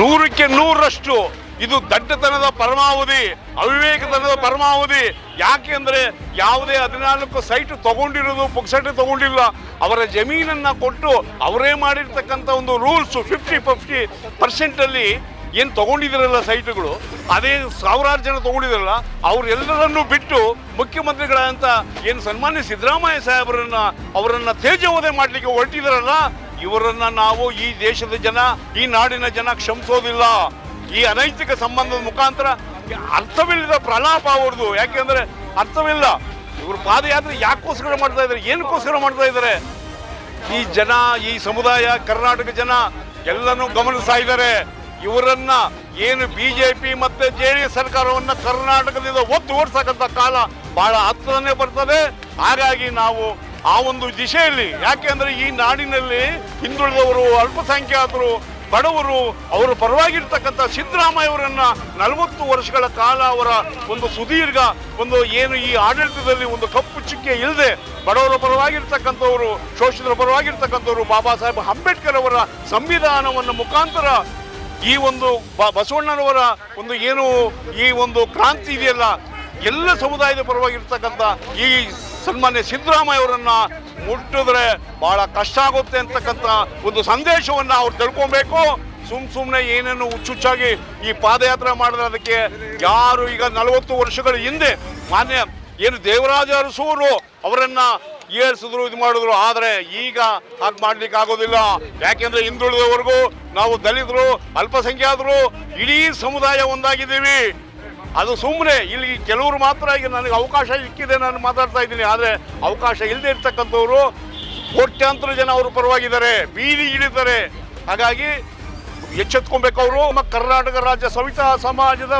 100ಕ್ಕೆ 100ರಷ್ಟು ಇದು ದಡ್ಡತನದ ಪರಮಾವಧಿ, ಅವಿವೇಕತನದ ಪರಮಾವಧಿ. ಯಾಕೆ ಅಂದರೆ ಯಾವುದೇ 14 ಸೈಟ್ ತಗೊಂಡಿರೋದು ಪುಕ್ಸಟ್ಟೆ ತಗೊಂಡಿಲ್ಲ. ಅವರ ಜಮೀನನ್ನು ಕೊಟ್ಟು ಅವರೇ ಮಾಡಿರ್ತಕ್ಕಂಥ ಒಂದು ರೂಲ್ಸು 50% ಏನು ತಗೊಂಡಿದ್ರಲ್ಲ ಸೈಟ್ಗಳು, ಅದೇ ಸಾವಿರಾರು ಜನ ತಗೊಂಡಿದ್ರಲ್ಲ, ಅವರೆಲ್ಲರನ್ನೂ ಬಿಟ್ಟು ಮುಖ್ಯಮಂತ್ರಿಗಳಂತ ಏನು ಸನ್ಮಾನ್ಯ ಸಿದ್ದರಾಮಯ್ಯ ಅವರನ್ನು ತೇಜೋವಧೆ ಮಾಡಲಿಕ್ಕೆ ಹೊರಟಿದಾರಲ್ಲ, ಇವರನ್ನು ನಾವು ಈ ದೇಶದ ಜನ, ಈ ನಾಡಿನ ಜನ ಕ್ಷಮಿಸೋದಿಲ್ಲ. ಈ ಅನೈತಿಕ ಸಂಬಂಧದ ಮುಖಾಂತರ ಅರ್ಥವಿಲ್ಲದ ಪ್ರಲಾಪ ಅವ್ರದ್ದು. ಯಾಕೆಂದರೆ ಅರ್ಥವಿಲ್ಲ. ಇವರು ಪಾದಯಾತ್ರೆ ಯಾಕೋಸ್ಕರ ಮಾಡ್ತಾ ಇದ್ದಾರೆ, ಏನಕ್ಕೋಸ್ಕರ ಮಾಡ್ತಾ ಇದ್ದಾರೆ? ಈ ಜನ, ಈ ಸಮುದಾಯ, ಕರ್ನಾಟಕ ಜನ ಎಲ್ಲನೂ ಗಮನಿಸ್ತಾ ಇದ್ದಾರೆ. ಇವರನ್ನ ಏನು BJP ಮತ್ತು JDS ಸರ್ಕಾರವನ್ನು ಕರ್ನಾಟಕದಿಂದ ಒತ್ತು ಓಡಿಸತಕ್ಕಂಥ ಕಾಲ ಬಹಳ ಹತ್ತಿರನೇ ಬರ್ತದೆ. ಹಾಗಾಗಿ ನಾವು ಆ ಒಂದು ದಿಶೆಯಲ್ಲಿ, ಯಾಕೆಂದರೆ ಈ ನಾಡಿನಲ್ಲಿ ಹಿಂದುಳಿದವರು, ಅಲ್ಪಸಂಖ್ಯಾತರು, ಬಡವರು, ಅವರ ಪರವಾಗಿರ್ತಕ್ಕಂಥ ಸಿದ್ದರಾಮಯ್ಯ ಅವರನ್ನು 40 ವರ್ಷಗಳ ಕಾಲ ಅವರ ಒಂದು ಸುದೀರ್ಘ ಒಂದು ಏನು ಈ ಆಡಳಿತದಲ್ಲಿ ಒಂದು ಕಪ್ಪು ಚುಕ್ಕೆ ಇಲ್ಲದೆ ಬಡವರ ಪರವಾಗಿರ್ತಕ್ಕಂಥವರು, ಶೋಷಿತರ ಪರವಾಗಿರ್ತಕ್ಕಂಥವ್ರು, ಬಾಬಾ ಸಾಹೇಬ್ ಅಂಬೇಡ್ಕರ್ ಅವರ ಸಂವಿಧಾನವನ್ನು ಮುಖಾಂತರ ಈ ಒಂದು ಬಸವಣ್ಣನವರ ಒಂದು ಏನು ಈ ಒಂದು ಕ್ರಾಂತಿ ಇದೆಯಲ್ಲ, ಎಲ್ಲ ಸಮುದಾಯದ ಪರವಾಗಿರ್ತಕ್ಕಂಥ ಈ ಸನ್ಮಾನ್ಯ ಸಿದ್ದರಾಮಯ್ಯ ಅವರನ್ನು ಮುಟ್ಟಿದ್ರೆ ಬಹಳ ಕಷ್ಟ ಆಗುತ್ತೆ ಅಂತಕ್ಕಂಥ ಒಂದು ಸಂದೇಶವನ್ನು ಅವ್ರು ತಿಳ್ಕೊಬೇಕು. ಸುಮ್ಮನೆ ಏನೇನು ಹುಚ್ಚುಚ್ಚಾಗಿ ಈ ಪಾದಯಾತ್ರೆ ಮಾಡಿದ್ರೆ ಅದಕ್ಕೆ ಯಾರು ಈಗ 40 ವರ್ಷಗಳ ಹಿಂದೆ ಮಾನ್ಯ ಏನು ದೇವರಾಜ ಅರಸೂರು ಅವರನ್ನು ಏರಿಸಿದ್ರು, ಇದು ಮಾಡಿದ್ರು. ಆದರೆ ಈಗ ಹಾಗೆ ಮಾಡ್ಲಿಕ್ಕೆ ಆಗೋದಿಲ್ಲ. ಯಾಕೆಂದರೆ ಹಿಂದುಳಿದವರೆಗೂ ನಾವು ದಲಿತರು, ಅಲ್ಪಸಂಖ್ಯಾತರು, ಇಡೀ ಸಮುದಾಯ ಒಂದಾಗಿದ್ದೀವಿ. ಅದು ಸುಮ್ಮನೆ ಇಲ್ಲಿ ಕೆಲವರು ಮಾತ್ರ ಈಗ ನನಗೆ ಅವಕಾಶ ಸಿಕ್ಕಿದೆ, ನಾನು ಮಾತಾಡ್ತಾ ಇದ್ದೀನಿ. ಆದರೆ ಅವಕಾಶ ಇಲ್ಲದೆ ಇರ್ತಕ್ಕಂಥವ್ರು ಕೋಟ್ಯಾಂತರ ಜನ ಅವರು ಪರವಾಗಿದ್ದಾರೆ, ಬೀದಿ ಇಳಿತಾರೆ. ಹಾಗಾಗಿ ಎಚ್ಚೆತ್ಕೊಬೇಕು ಅವರು. ಕರ್ನಾಟಕ ರಾಜ್ಯ ಸವಿತಾ ಸಮಾಜದ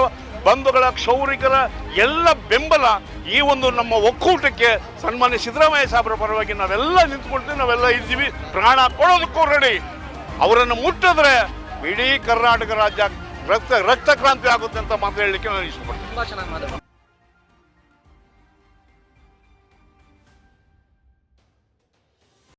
ಬಂಧುಗಳ, ಕ್ಷೌರಿಕರ ಎಲ್ಲ ಬೆಂಬಲ ಈ ಒಂದು ನಮ್ಮ ಒಕ್ಕೂಟಕ್ಕೆ ಸನ್ಮಾನ್ಯ ಸಿದ್ದರಾಮಯ್ಯ ಸಾಹೇಬರ ಪರವಾಗಿ ನಾವೆಲ್ಲ ನಿಂತ್ಕೊಳ್ತೀವಿ, ನಾವೆಲ್ಲ ಇದ್ದೀವಿ, ಪ್ರಾಣ ಕೊಡೋದಕ್ಕೂ ರೆಡಿ. ಅವರನ್ನು ಮುಟ್ಟಿದ್ರೆ ಇಡೀ ಕರ್ನಾಟಕ ರಾಜ್ಯ ರಕ್ತ ಕ್ರಾಂತಿ ಆಗುತ್ತೆ ಅಂತ ಮಾತು ಹೇಳಲಿಕ್ಕೆ ನಾನು ಇಷ್ಟಪಡ್ತೀನಿ.